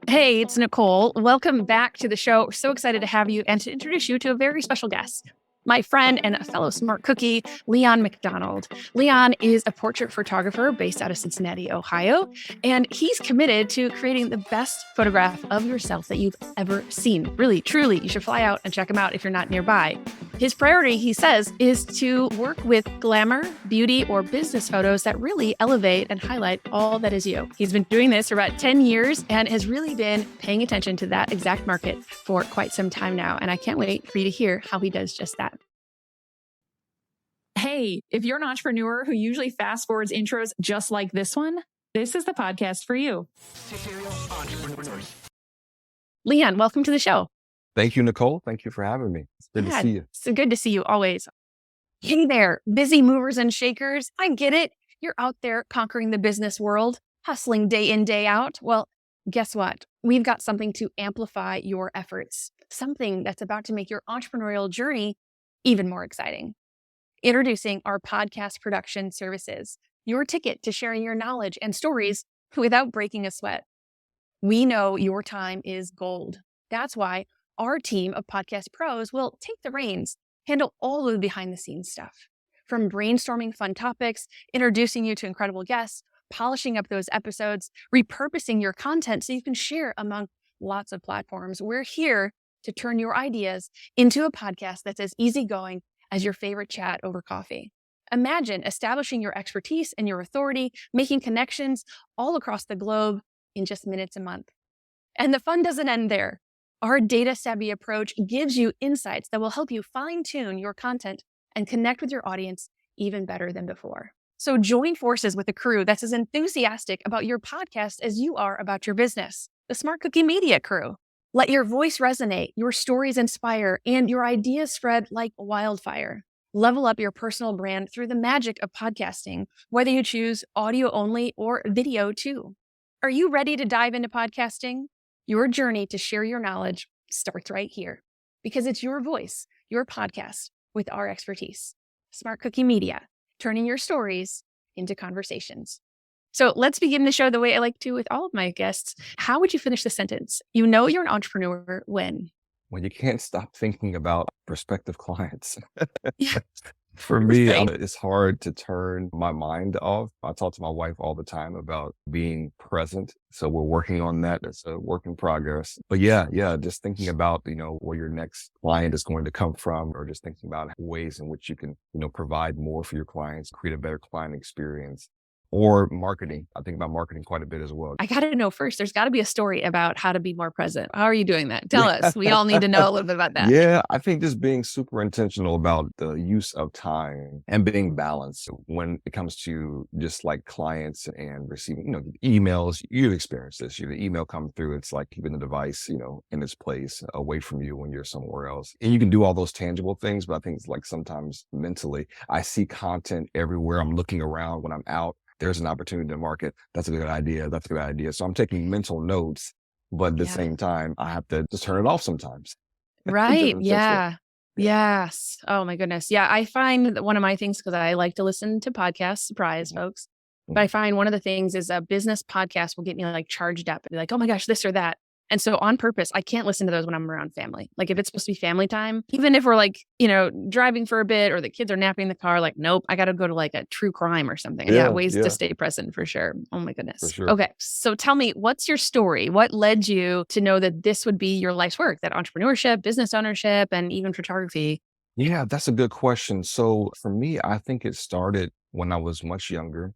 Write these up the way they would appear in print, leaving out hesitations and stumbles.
Hey, it's Nicole. Welcome back to the show. So excited to have you and to introduce you to a very special guest, my friend and a fellow smart cookie, Leon McDonald. Leon is a portrait photographer based out of Cincinnati, Ohio, and he's committed to creating the best photograph of yourself that you've ever seen. Really, truly, you should fly out and check him out if you're not nearby. His priority, he says, is to work with glamour, beauty, or business photos that really elevate and highlight all that is you. He's been doing this for about 10 years and has really been paying attention to that exact market for quite some time now. And I can't wait for you to hear how he does just that. Hey, if you're an entrepreneur who usually fast forwards intros just like this one, this is the podcast for you. Leon, welcome to the show. Thank you, Nicole. Thank you for having me. It's good to see you. So good to see you always. Hey there, busy movers and shakers. I get it. You're out there conquering the business world, hustling day in, day out. Well, guess what? We've got something to amplify your efforts, something that's about to make your entrepreneurial journey even more exciting. Introducing our podcast production services, your ticket to sharing your knowledge and stories without breaking a sweat. We know your time is gold. That's why our team of podcast pros will take the reins, handle all of the behind the scenes stuff. From brainstorming fun topics, introducing you to incredible guests, polishing up those episodes, repurposing your content so you can share among lots of platforms. We're here to turn your ideas into a podcast that's as easygoing as your favorite chat over coffee. Imagine establishing your expertise and your authority, making connections all across the globe in just minutes a month. And the fun doesn't end there. Our data-savvy approach gives you insights that will help you fine-tune your content and connect with your audience even better than before. So join forces with a crew that's as enthusiastic about your podcast as you are about your business, the SmartCookie Media crew. Let your voice resonate, your stories inspire, and your ideas spread like wildfire. Level up your personal brand through the magic of podcasting, whether you choose audio only or video too. Are you ready to dive into podcasting? Your journey to share your knowledge starts right here because it's your voice, your podcast with our expertise. SmartCookie Media, turning your stories into conversations. So let's begin the show the way I like to with all of my guests. How would you finish the sentence? You know you're an entrepreneur when You can't stop thinking about prospective clients. Yeah. For me, it's hard to turn my mind off. I talk to my wife all the time about being present. So we're working on that. It's a work in progress. But yeah, just thinking about, where your next client is going to come from, or just thinking about ways in which you can, provide more for your clients, create a better client experience. Or marketing. I think about marketing quite a bit as well. I got to know first, there's got to be a story about how to be more present. How are you doing that? Tell us. We all need to know a little bit about that. Yeah, I think just being super intentional about the use of time and being balanced when it comes to just like clients and receiving, emails. You've experienced this. The email come through, it's like keeping the device, in its place away from you when you're somewhere else. And you can do all those tangible things, but I think it's like sometimes mentally, I see content everywhere. I'm looking around when I'm out. There's an opportunity to market. That's a good idea. That's a good idea. So I'm taking mental notes, but at the same time, I have to just turn it off sometimes. Right. Yeah. Yes. Oh my goodness. Yeah. I find that one of my things, because I like to listen to podcasts, surprise folks, but I find one of the things is a business podcast will get me like charged up and be like, oh my gosh, this or that. And so on purpose, I can't listen to those when I'm around family. Like if it's supposed to be family time, even if we're like, driving for a bit or the kids are napping in the car, like, nope, I got to go to like a true crime or something. Yeah, ways to stay present for sure. Oh my goodness. For sure. Okay. So tell me, what's your story? What led you to know that this would be your life's work, that entrepreneurship, business ownership, and even photography? Yeah, that's a good question. So for me, I think it started when I was much younger.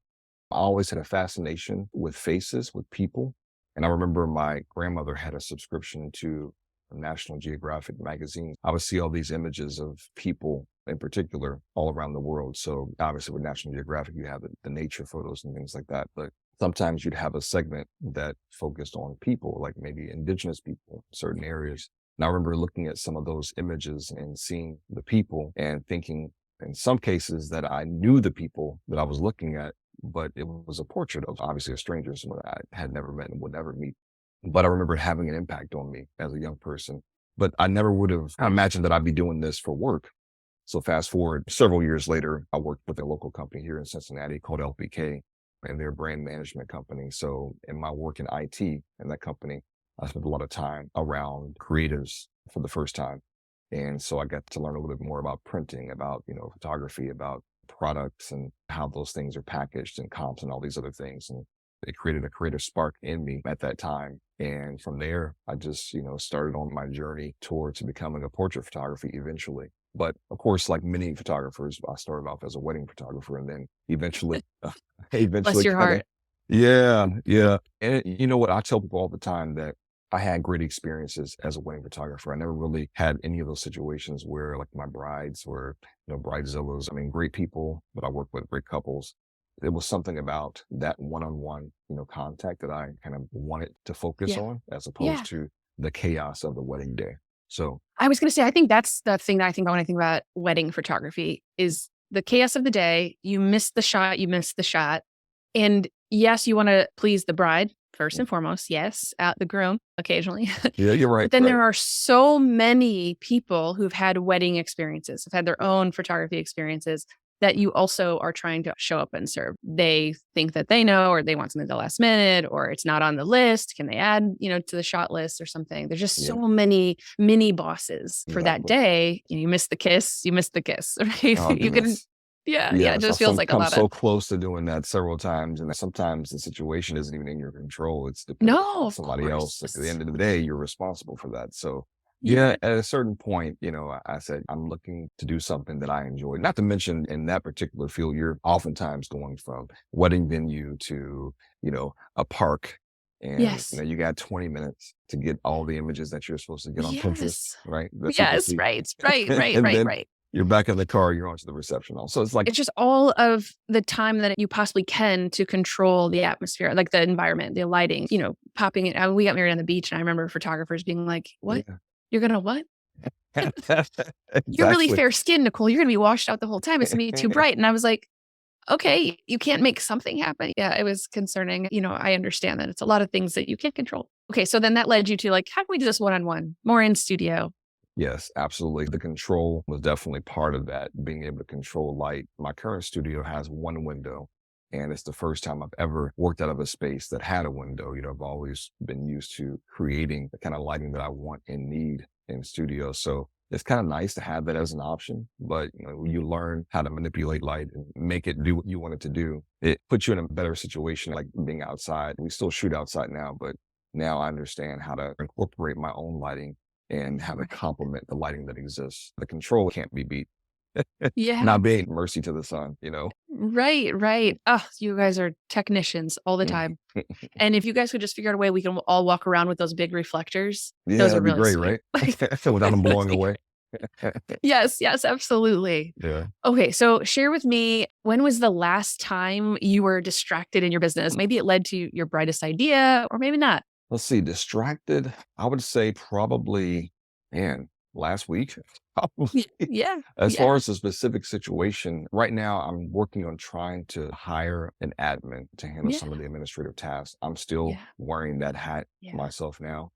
I always had a fascination with faces, with people. And I remember my grandmother had a subscription to National Geographic magazine. I would see all these images of people in particular all around the world. So obviously with National Geographic, you have the nature photos and things like that. But sometimes you'd have a segment that focused on people, like maybe indigenous people in certain areas. And I remember looking at some of those images and seeing the people and thinking in some cases that I knew the people that I was looking at, but it was a portrait of obviously a stranger, someone I had never met and would never meet. But I remember it having an impact on me as a young person. But I never would have imagined that I'd be doing this for work. So fast forward several years later, I worked with a local company here in Cincinnati called LPK, and they're a brand management company. So in my work in IT in that company, I spent a lot of time around creatives for the first time. And so I got to learn a little bit more about printing, about, photography, about products and how those things are packaged and comps and all these other things. And it created a creative spark in me at that time. And from there, I just, started on my journey towards becoming a portrait photography eventually. But of course, like many photographers, I started off as a wedding photographer and then eventually, Bless eventually your kind of, heart. yeah, yeah. And you know what? I tell people all the time that I had great experiences as a wedding photographer. I never really had any of those situations where like my brides were, bridezillas. I mean, great people, but I worked with great couples. There was something about that one-on-one, contact that I kind of wanted to focus Yeah. on as opposed Yeah. to the chaos of the wedding day. So I was gonna say, I think that's the thing that I think about when I think about wedding photography is the chaos of the day. You miss the shot, you miss the shot. And yes, you wanna please the bride first mm, and foremost. Yes, the groom occasionally. yeah, you're right, But then right. there are so many people who've had wedding experiences, have had their own photography experiences that you also are trying to show up and serve. They think that they know, or they want something at the last minute, or it's not on the list. Can they add, to the shot list or something? There's just so Yeah, many mini bosses for that exactly. day. You miss the kiss, you miss the kiss, right? Oh You can, goodness. yeah, yeah. It Yes, just I've feels like a come lot of so close to doing that several times, and sometimes the situation isn't even in your control. It's dependent no, upon of somebody else. At the course. end of the day, you're responsible for that. So, yeah, Yeah. at a certain point, I said I'm looking to do something that I enjoy. Not to mention, in that particular field, you're oftentimes going from wedding venue to, a park, and Yes. you got 20 minutes to get all the images that you're supposed to get on Pinterest, Yes. right? That people Yes. see, Right. Right. Right. and Right. then Right. you're back in the car, you're onto the reception hall. So it's like It's just all of the time that you possibly can to control the atmosphere, like the environment, the lighting, popping it. We got married on the beach, and I remember photographers being like, "What? yeah. You're gonna what? You're really Exactly. fair skinned, Nicole. You're gonna be washed out the whole time. It's gonna be too bright." And I was like, "Okay, you can't make something happen." Yeah, it was concerning. I understand that it's a lot of things that you can't control. Okay, so then that led you to like, how can we do this one on one, more in studio? Yes, absolutely. The control was definitely part of that, being able to control light. My current studio has one window, and it's the first time I've ever worked out of a space that had a window. I've always been used to creating the kind of lighting that I want and need in studio. So it's kind of nice to have that as an option, but when you learn how to manipulate light and make it do what you want it to do, it puts you in a better situation, like being outside. We still shoot outside now, but now I understand how to incorporate my own lighting and how to Right. complement the lighting that exists. The control can't be beat. Yeah. Not being mercy to the sun. Right, right. Oh, you guys are technicians all the Mm. time. And if you guys could just figure out a way we can all walk around with those big reflectors, Yeah, those are that'd be really great, sweet. right? Like, Without them blowing like away. yes, yes, absolutely. Yeah. Okay, so share with me, when was the last time you were distracted in your business? Maybe it led to your brightest idea, or maybe not. Let's see, distracted. I would say probably, man, last week. Probably. Yeah, As far yeah, as the specific situation, right now I'm working on trying to hire an admin to handle yeah, some of the administrative tasks. I'm still yeah, wearing that hat yeah, myself now.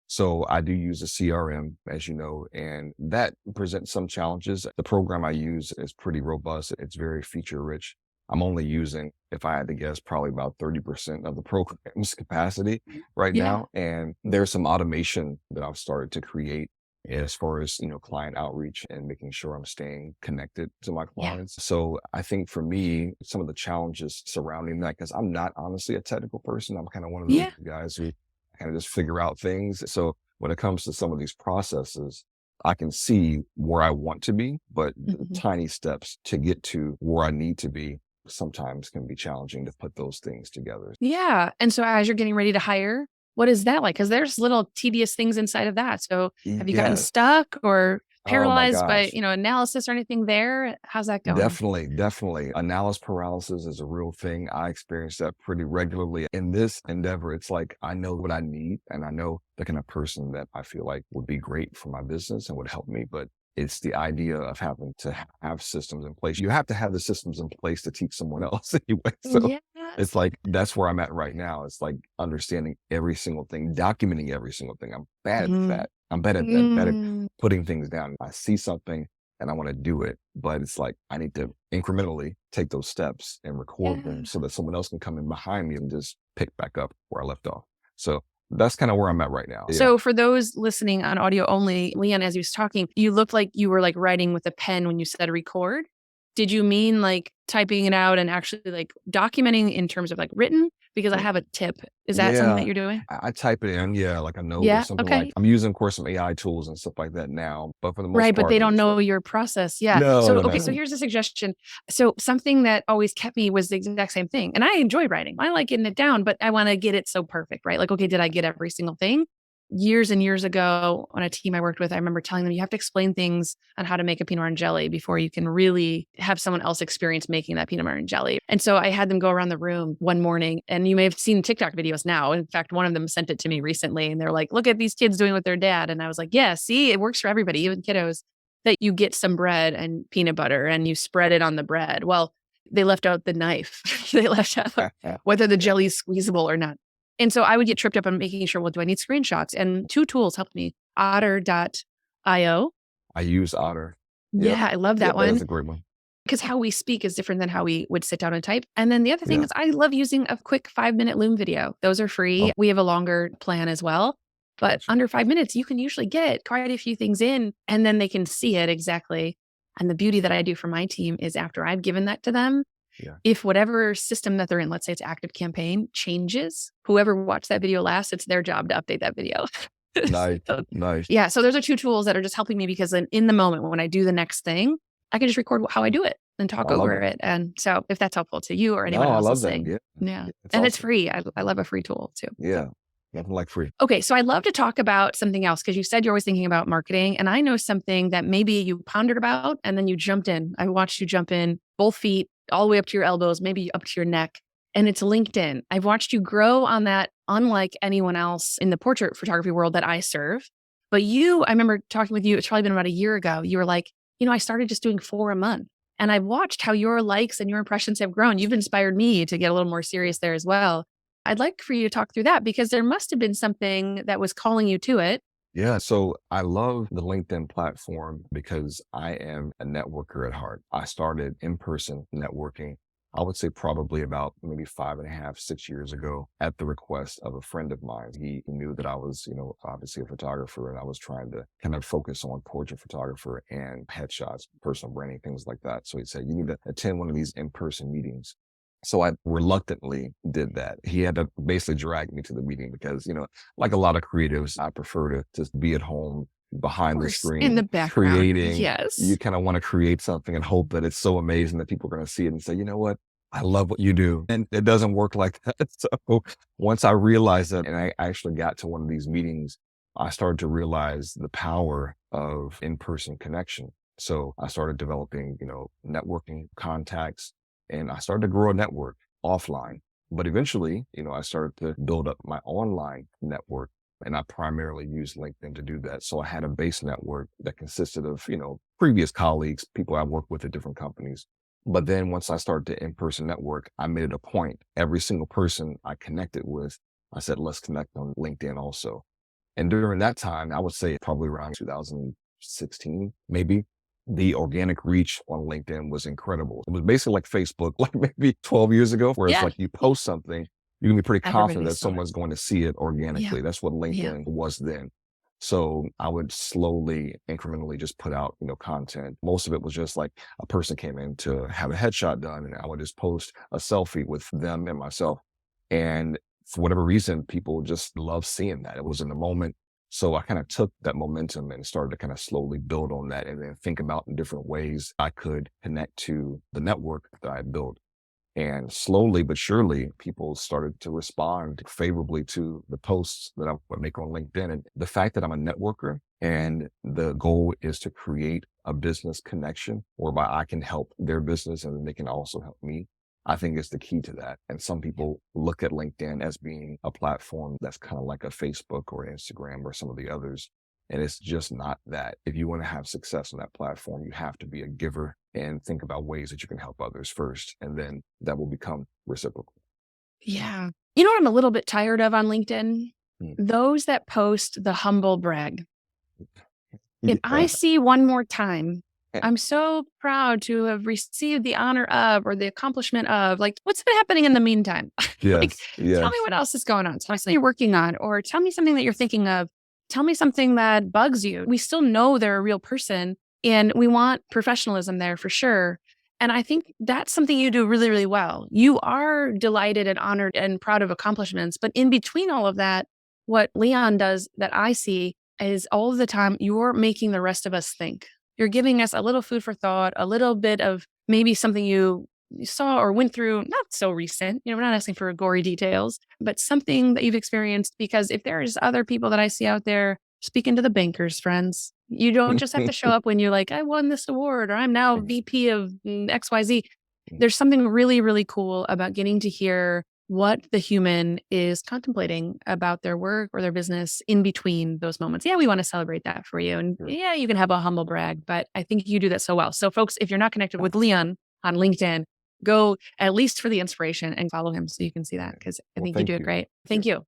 So I do use a CRM, as you know, and that presents some challenges. The program I use is pretty robust. It's very feature rich. I'm only using, if I had to guess, probably about 30% of the program's capacity right yeah, now. And there's some automation that I've started to create as far as, client outreach and making sure I'm staying connected to my yeah, clients. So I think for me, some of the challenges surrounding that, because I'm not honestly a technical person. I'm kind of one of those yeah. guys who kind of just figure out things. So when it comes to some of these processes, I can see where I want to be, but the Mhm. tiny steps to get to where I need to be sometimes can be challenging to put those things together. Yeah, and so as you're getting ready to hire, what is that like? Because there's little tedious things inside of that. So have you gotten Yes. stuck or Oh my paralyzed by, gosh. analysis or anything there? How's that going? Definitely, definitely. Analysis paralysis is a real thing. I experience that pretty regularly. In this endeavor, it's like I know what I need and I know the kind of person that I feel like would be great for my business and would help me. But it's the idea of having to have systems in place. You have to have the systems in place to teach someone else anyway. So it's Yes. like that's where I'm at right now. It's like understanding every single thing, documenting every single thing. I'm bad at Mhm. that. I'm bad at that, bad at Mm, putting things down. I see something and I want to do it. But it's like I need to incrementally take those steps and record them yeah. so that someone else can come in behind me and just pick back up where I left off. So That's kind of where I'm at right now. Yeah. So for those listening on audio only, Leon, as he was talking, you looked like you were like writing with a pen when you said record. Did you mean like typing it out and actually like documenting in terms of like written? Because I have a tip. Is that something that Yeah, you're doing? I type it in, yeah, like a note or Yeah. something like Okay. I'm using, of course, some AI tools and stuff like that now, but for the most Right. But part, they I'm don't just know like, your process. Yeah. no, So, no, okay. So no. here's a suggestion. So something that always kept me was the exact same thing. And I enjoy writing. I like getting it down, but I want to get it so perfect, right? Like, okay, did I get every single thing? Years and years ago on a team I worked with, I remember telling them you have to explain things on how to make a peanut butter and jelly before you can really have someone else experience making that peanut butter and jelly. And so I had them go around the room one morning, and you may have seen TikTok videos now. In fact, one of them sent it to me recently, and they're like, look at these kids doing with their dad. And I was like, yeah, see, it works for everybody, even kiddos, that you get some bread and peanut butter and you spread it on the bread. Well, they left out the knife. They left out whether the jelly is squeezable or not. And so I would get tripped up on making sure, well, do I need screenshots? And two tools helped me. Otter.io. I use Otter. Yep. Yeah, I love that Yep, that is one a great one. because how we speak is different than how we would sit down and type. And then the other thing Yeah. is I love using a quick 5-minute Loom video. Those are free. Oh, We have a longer plan as well. But gotcha. under 5 minutes, you can usually get quite a few things in and then they can see it exactly. And the beauty that I do for my team is after I've given that to them, Yeah. if whatever system that they're in, let's say it's Active Campaign, changes, whoever watched that video last, it's their job to update that video. Nice. So, Nice. yeah. So those are two tools that are just helping me because then in the moment when I do the next thing, I can just record how I do it and talk I love over that. it. And so if that's helpful to you or anyone No, I else love that. listening, Yeah. yeah. It's And it's awesome. free. I love a free tool too. Yeah. Nothing like free. Okay, so I'd love to talk about something else because you said you're always thinking about marketing. And I know something that maybe you pondered about and then you jumped in. I watched you jump in both feet, all the way up to your elbows, maybe up to your neck. And it's LinkedIn. I've watched you grow on that, unlike anyone else in the portrait photography world that I serve. But I remember talking with you, it's probably been about a year ago. You were like, I started just doing 4 a month. And I've watched how your likes and your impressions have grown. You've inspired me to get a little more serious there as well. I'd like for you to talk through that because there must have been something that was calling you to it. Yeah. So I love the LinkedIn platform because I am a networker at heart. I started in-person networking, I would say probably about maybe 5.5, 6 years ago at the request of a friend of mine. He knew that I was, obviously a photographer and I was trying to kind of focus on portrait photographer and headshots, personal branding, things like that. So he said, you need to attend one of these in-person meetings. So I reluctantly did that. He had to basically drag me to the meeting because, like a lot of creatives, I prefer to just be at home behind the Course, in the screen background. creating. Yes. You kind of want to create something and hope that it's so amazing that people are going to see it and say, you know what? I love what you do. And it doesn't work like that. So once I realized that and I actually got to one of these meetings, I started to realize the power of in-person connection. So I started developing, networking contacts, and I started to grow a network offline. But eventually, I started to build up my online network, and I primarily used LinkedIn to do that. So I had a base network that consisted of, previous colleagues, people I worked with at different companies. But then once I started to in-person network, I made it a point. Every single person I connected with, I said, let's connect on LinkedIn also. And during that time, I would say probably around 2016, maybe, the organic reach on LinkedIn was incredible. It was basically like Facebook, like maybe 12 years ago, where it's Yeah. like you post something, you can be pretty confident Everybody that saw it. someone's going to see it organically. That's what LinkedIn was then. So I would slowly, incrementally just put out, content. Most of it was just like a person came in to have a headshot done, and I would just post a selfie with them and myself. And for whatever reason, people just love seeing that. It was in the moment. So I kind of took that momentum and started to kind of slowly build on that and then think about in different ways I could connect to the network that I had built. And slowly but surely, people started to respond favorably to the posts that I would make on LinkedIn. And the fact that I'm a networker and the goal is to create a business connection whereby I can help their business and then they can also help me, I think is the key to that. And some people look at LinkedIn as being a platform that's kind of like a Facebook or Instagram or some of the others. And it's just not that. If you want to have success on that platform, you have to be a giver and think about ways that you can help others first. And then that will become reciprocal. Yeah. You know what I'm a little bit tired of on LinkedIn? Mm. Those that post the humble brag. If I Yeah. see one more time I'm so proud to have received the honor of, or the accomplishment of, like, what's been happening in the meantime? Like, Yes, tell me yes. what else is going on. Tell me something you're working on, or tell me something that you're thinking of. Tell me something that bugs you. We still know they're a real person and we want professionalism there for sure. And I think that's something you do really, really well. You are delighted and honored and proud of accomplishments. But in between all of that, what Leon does that I see is all of the time you're making the rest of us think. You're giving us a little food for thought, a little bit of maybe something you saw or went through, not so recent. We're not asking for gory details, but something that you've experienced. Because if there's other people that I see out there, speaking to the bankers, friends, you don't just have to show up when you're like, I won this award or I'm now VP of XYZ. There's something really, really cool about getting to hear what the human is contemplating about their work or their business in between those moments. Yeah, we want to celebrate that for you. And Sure. yeah, you can have a humble brag, but I think you do that so well. So, folks, if you're not connected with Leon on LinkedIn, go at least for the inspiration and follow him so you can see that, Okay. because I Well, think you do thank it you. great. Thank Sure. you.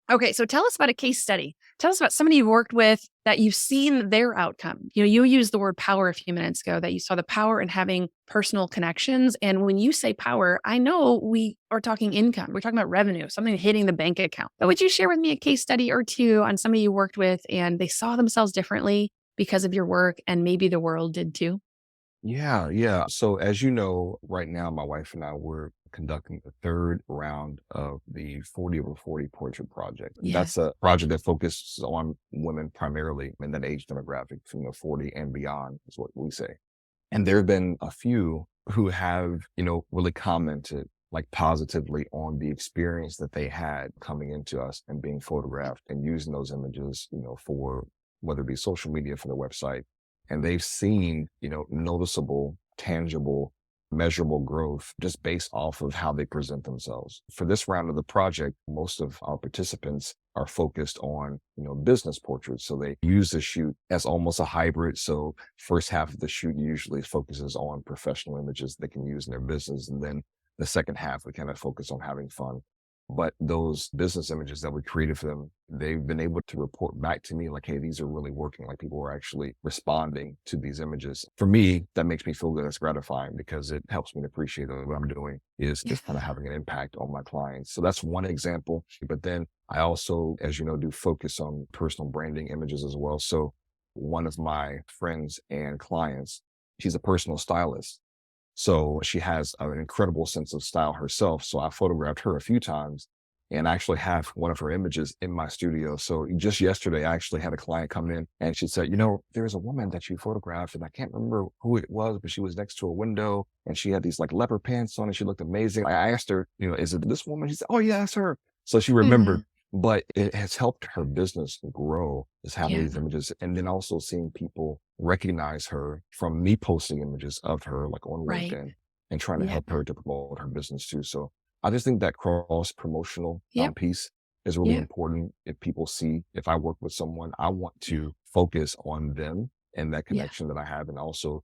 Okay, so tell us about a case study. Tell us about somebody you've worked with that you've seen their outcome. You used the word power a few minutes ago, that you saw the power in having personal connections. And when you say power, I know we are talking income. We're talking about revenue, something hitting the bank account. But would you share with me a case study or two on somebody you worked with and they saw themselves differently because of your work, and maybe the world did too? Yeah, yeah. So as you know, right now, my wife and I, we're conducting the third round of the 40 over 40 portrait project. That's Yes. a project that focuses on women primarily in that age demographic, 40 and beyond is what we say. And there have been a few who have, really commented like positively on the experience that they had coming into us and being photographed and using those images, for whether it be social media for their website. And they've seen, noticeable, tangible, measurable growth just based off of how they present themselves. For this round of the project, most of our participants are focused on, business portraits. So they use the shoot as almost a hybrid. So first half of the shoot usually focuses on professional images they can use in their business. And then the second half, we kind of focus on having fun. But those business images that we created for them, they've been able to report back to me like, hey, these are really working. Like people are actually responding to these images. For me, that makes me feel good. That's gratifying because it helps me to appreciate that what I'm doing is kind of having an impact on my clients. So that's one example. But then I also, as you know, do focus on personal branding images as well. So one of my friends and clients, she's a personal stylist. So she has an incredible sense of style herself. So I photographed her a few times and I actually have one of her images in my studio. So just yesterday, I actually had a client come in and she said, there's a woman that you photographed and I can't remember who it was, but she was next to a window and she had these like leopard pants on and she looked amazing. I asked her, is it this woman? She said, oh yeah, it's her. So she remembered, Mhm. but it has helped her business grow, is having Yeah. these images and then also seeing people recognize her from me posting images of her like on Right. LinkedIn and trying to Yeah. help her to promote her business too. So I just think that cross promotional Yep. piece is really Yeah. important. If people see, if I work with someone, I want to focus on them and that Yeah. connection that I have and also,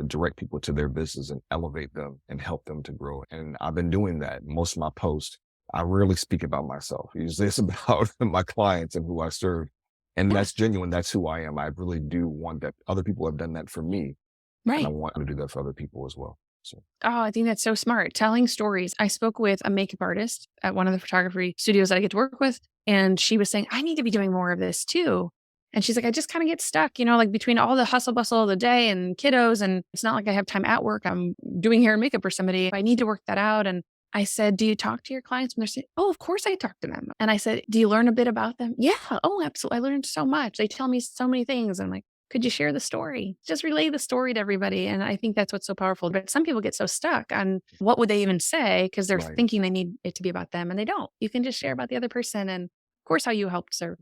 direct people to their business and elevate them and help them to grow. And I've been doing that. Most of my posts, I rarely speak about myself. Usually it's about my clients and who I serve. And Yeah. that's genuine. That's who I am. I really do want that. Other people have done that for me, and I Right. want to do that for other people as well. So, Oh, I think that's so smart. Telling stories. I spoke with a makeup artist at one of the photography studios that I get to work with, and she was saying, I need to be doing more of this too. And she's like, I just kind of get stuck, like between all the hustle bustle of the day and kiddos. And it's not like I have time at work. I'm doing hair and makeup for somebody. I need to work that out. And I said, do you talk to your clients when they're saying, oh, of course I talk to them. And I said, do you learn a bit about them? Yeah. Oh, absolutely. I learned so much. They tell me so many things. I'm like, could you share the story? Just relay the story to everybody. And I think that's what's so powerful. But some people get so stuck on what would they even say because they're right. thinking they need it to be about them and they don't. You can just share about the other person and, of course, how you helped serve.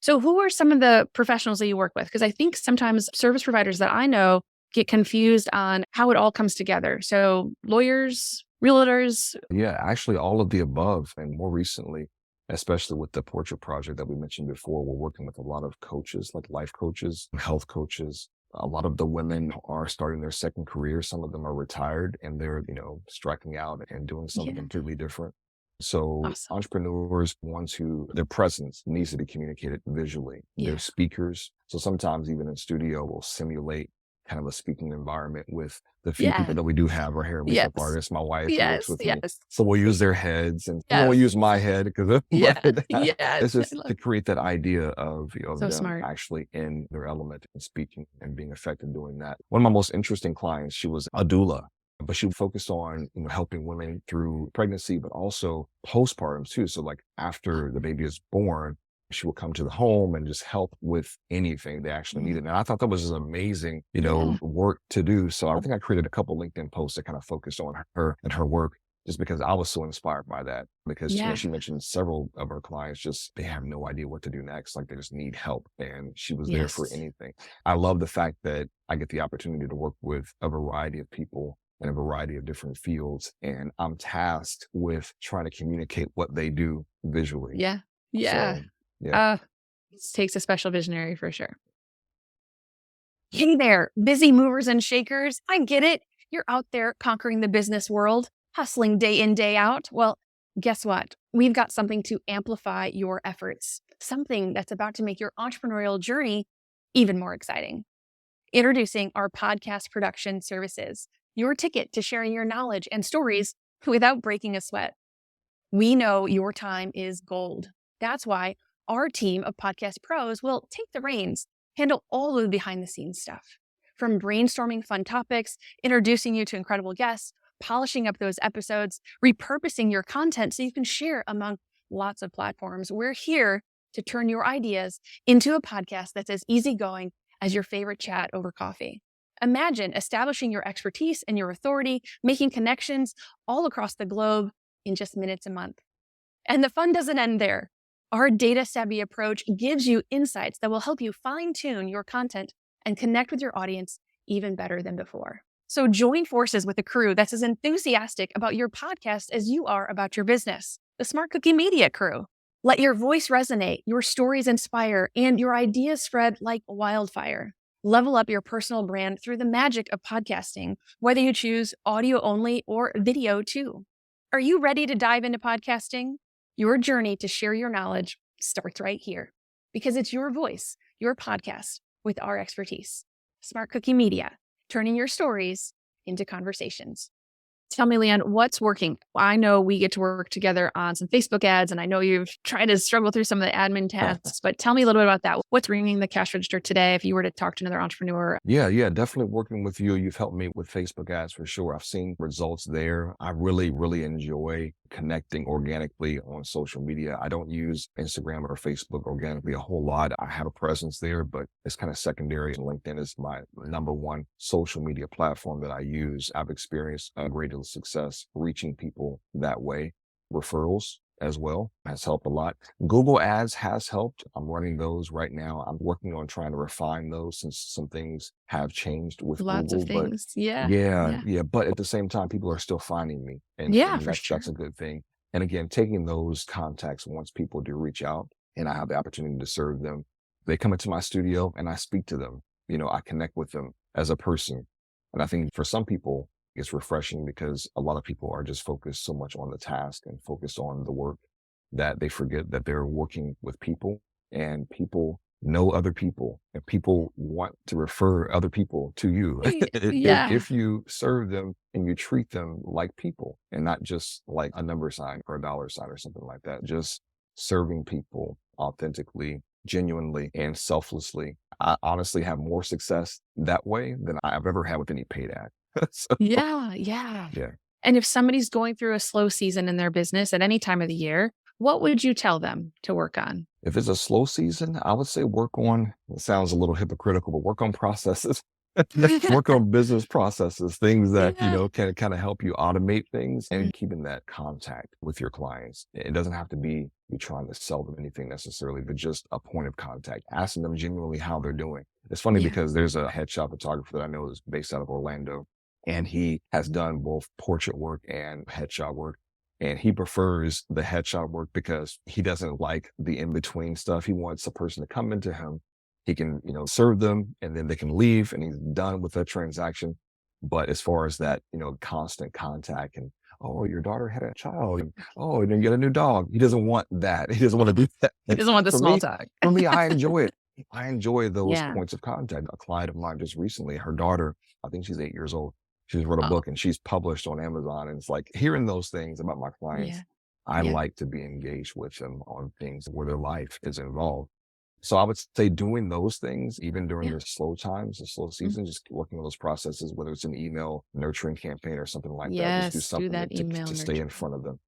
So, who are some of the professionals that you work with? Because I think sometimes service providers that I know get confused on how it all comes together. So, lawyers, realtors. Yeah, actually, all of the above. And more recently, especially with the portrait project that we mentioned before, we're working with a lot of coaches, like life coaches, health coaches. A lot of the women are starting their second career. Some of them are retired and they're, striking out and doing something Yeah. completely different. So Awesome. entrepreneurs, ones who their presence needs to be communicated visually. They're Yeah. speakers. So sometimes even in studio, we'll simulate kind of a speaking environment with the few people Yeah. that we do have, our hair and makeup Yes. artist, my wife who works Yes. with me. Yes. So we'll use their heads and we won't Yes. use my head because Yeah. but Yes. it's I just love to create that idea of, so them smart. actually in their element and speaking and being effective doing that. One of my most interesting clients, she was a doula, but she focused on, helping women through pregnancy, but also postpartum too. So like after the baby is born, she will come to the home and just help with anything they actually Mm. needed. And I thought that was just amazing, Yeah. work to do. So I think I created a couple LinkedIn posts that kind of focused on her and her work just because I was so inspired by that. Because, Yeah. she mentioned several of her clients just, they have no idea what to do next. Like they just need help. And she was there for Yes. anything. I love the fact that I get the opportunity to work with a variety of people in a variety of different fields. And I'm tasked with trying to communicate what they do visually. Yeah. Yeah. So yeah. Uh, it takes a special visionary for sure. Hey there, busy movers and shakers. I get it. You're out there conquering the business world, hustling day in, day out. Well, guess what? We've got something to amplify your efforts, something that's about to make your entrepreneurial journey even more exciting. Introducing our podcast production services, your ticket to sharing your knowledge and stories without breaking a sweat. We know your time is gold. That's why our team of podcast pros will take the reins, handle all of the behind the scenes stuff. From brainstorming fun topics, introducing you to incredible guests, polishing up those episodes, repurposing your content so you can share among lots of platforms. We're here to turn your ideas into a podcast that's as easygoing as your favorite chat over coffee. Imagine establishing your expertise and your authority, making connections all across the globe in just minutes a month. And the fun doesn't end there. Our data-savvy approach gives you insights that will help you fine-tune your content and connect with your audience even better than before. So join forces with a crew that's as enthusiastic about your podcast as you are about your business. The SmartCookie Media crew. Let your voice resonate, your stories inspire, and your ideas spread like wildfire. Level up your personal brand through the magic of podcasting, whether you choose audio only or video too. Are you ready to dive into podcasting? Your journey to share your knowledge starts right here because it's your voice, your podcast with our expertise. SmartCookie Media, turning your stories into conversations. Tell me, Leanne, what's working? I know we get to work together on some Facebook ads, and I know you've tried to struggle through some of the admin tasks, but tell me a little bit about that. What's ringing the cash register today if you were to talk to another entrepreneur? Yeah, definitely working with you. You've helped me with Facebook ads for sure. I've seen results there. I really, really enjoy connecting organically on social media. I don't use Instagram or Facebook organically a whole lot. I have a presence there, but it's kind of secondary. LinkedIn is my number one social media platform that I use. I've experienced a great deal of success reaching people that way. Referrals as well has helped a lot. Google Ads has helped. I'm running those right now. I'm working on trying to refine those since some things have changed with Lots of Google, but things. Yeah. yeah. But at the same time, people are still finding me Yeah, and for that's sure. a good thing. And again, taking those contacts once people do reach out and I have the opportunity to serve them, they come into my studio and I speak to them. I connect with them as a person. And I think for some people, it's refreshing because a lot of people are just focused so much on the task and focused on the work that they forget that they're working with people and people know other people and people want to refer other people to you Yeah. if you serve them and you treat them like people and not just like a number sign or a dollar sign or something like that. Just serving people authentically, genuinely, and selflessly. I honestly have more success that way than I've ever had with any paid ad. So, Yeah. Yeah. yeah. And if somebody's going through a slow season in their business at any time of the year, what would you tell them to work on? If it's a slow season, I would say work on, it sounds a little hypocritical, but work on processes. Work on business processes, things that, Yeah. can kind of help you automate things Mm. and keeping that contact with your clients. It doesn't have to be you trying to sell them anything necessarily, but just a point of contact, asking them genuinely how they're doing. It's funny Yeah. because there's a headshot photographer that I know is based out of Orlando, and he has done both portrait work and headshot work. And he prefers the headshot work because he doesn't like the in-between stuff. He wants a person to come into him. He can, serve them and then they can leave and he's done with that transaction. But as far as that, constant contact and, oh, your daughter had a child. And, oh, and then you get a new dog. He doesn't want that. He doesn't want to do that. He doesn't want the For small me, talk. for me, I enjoy it. I enjoy those Yeah. points of contact. A client of mine just recently, her daughter, I think she's 8 years old. She's wrote a Oh, book and she's published on Amazon. And it's like hearing those things about my yeah. clients, I Yeah. like to be engaged with them on things where their life is involved. So I would say doing those things, even during Yeah. the slow times, the slow Mm. season, just working on those processes, whether it's an email nurturing campaign or something like that, just do Yes. Do something that email to stay in nurturing. front of them.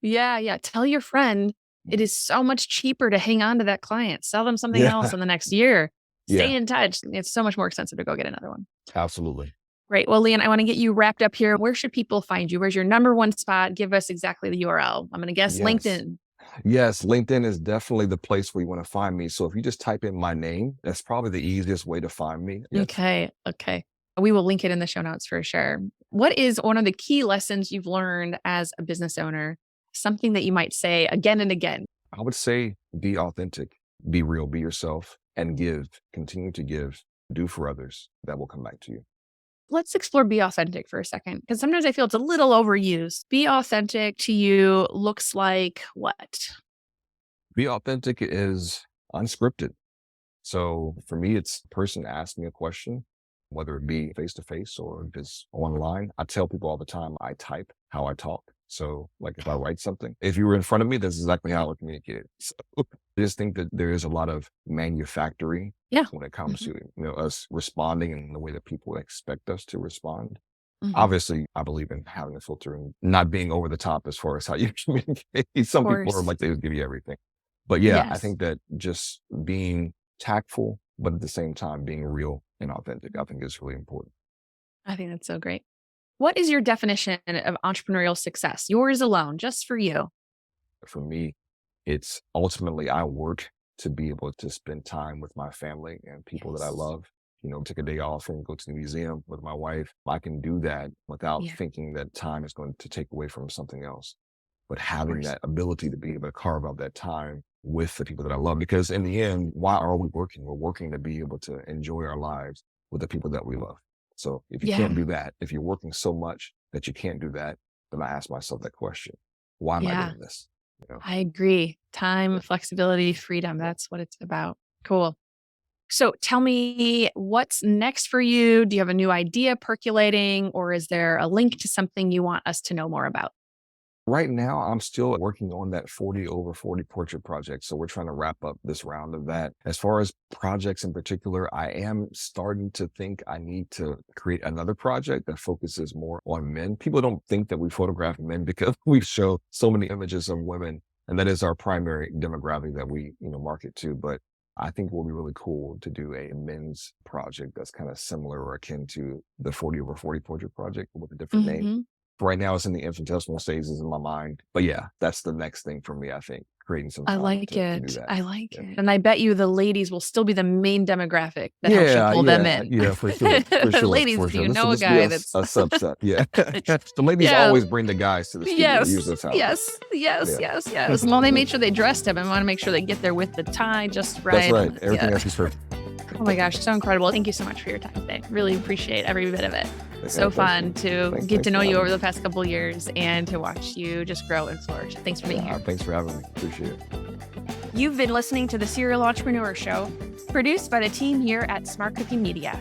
Yeah. Yeah. Tell your friend it is so much cheaper to hang on to that client. Sell them something Yeah. else in the next year. Stay Yeah, in touch. It's so much more expensive to go get another one. absolutely. Great. Well, Leon, I want to get you wrapped up here. Where should people find you? Where's your number one spot? Give us exactly the URL. I'm going to guess Yes. LinkedIn. Yes, LinkedIn is definitely the place where you want to find me. So if you just type in my name, that's probably the easiest way to find me. Yes. Okay. Okay. We will link it in the show notes for sure. What is one of the key lessons you've learned as a business owner? Something that you might say again and again. I would say be authentic, be real, be yourself, and give. Continue to give. Do for others. That will come back to you. Let's explore be authentic for a second, because sometimes I feel it's a little overused. Be authentic to you looks like what? Be authentic is unscripted. So for me, it's a person asks me a question, whether it be face to face or if it's online. I tell people all the time, I type how I talk. So like if I write something, if you were in front of me, that's exactly how I would communicate it. So I just think that there is a lot of manufacturing Yeah. when it comes Mhm. to, us responding in the way that people expect us to respond. Mhm. Obviously, I believe in having a filter and not being over the top as far as how you communicate. Of Some people are course. like they would give you everything. But yeah, I Yes. think that just being tactful, but at the same time being real and authentic, I think is really important. I think that's so great. What is your definition of entrepreneurial success? Yours alone, just for you. For me, it's ultimately I work to be able to spend time with my family and people that I Yes. love. Take a day off and go to the museum with my wife. I can do that without Yeah, thinking that time is going to take away from something else. But of having course. that ability to be able to carve out that time with the people that I love, because in the end, why are we working? We're working to be able to enjoy our lives with the people that we love. So if you can't Yeah. do that, if you're working so much that you can't do that, then I ask myself that question: Why am I Yeah. doing this? You know? I agree. Time, Yeah, flexibility, freedom. yeah. That's what it's about. Cool. So tell me what's next for you? Do you have a new idea percolating, or is there a link to something you want us to know more about? Right now, I'm still working on that 40 over 40 portrait project. So we're trying to wrap up this round of that. As far as projects in particular, I am starting to think I need to create another project that focuses more on men. People don't think that we photograph men because we show so many images of women, and that is our primary demographic that we, market to. But I think it will be really cool to do a men's project that's kind of similar or akin to the 40 over 40 portrait project with a different name. Hmm. Right now, it's in the infinitesimal stages in my mind. But yeah, that's the next thing for me, I think, creating some I time like to do it. that. I like Yeah. it. And I bet you the ladies will still be the main demographic that helps you Yeah, pull them yeah, in. yeah, for sure, for sure, Ladies, for do sure. you This will know a just be guy a that's subset. Yeah. The ladies yeah. always bring the guys to the studio. Yes, Usually that's how it goes. yes, yes, Yeah. yes, yes. Well, they made sure they dressed him. I want to make sure they get there with the tie just That's right. right. Everything Yeah. has to be perfect. Oh my gosh, so incredible. Thank you so much for your time today. Really appreciate every bit of it. Yeah, So thank you. fun to get Thanks to know for you having over me. the past couple of years and to watch you just grow and flourish. Thanks for being Yeah, here. thanks for having me. Appreciate it. You've been listening to the Serial Entrepreneur Show, produced by the team here at SmartCookie Media.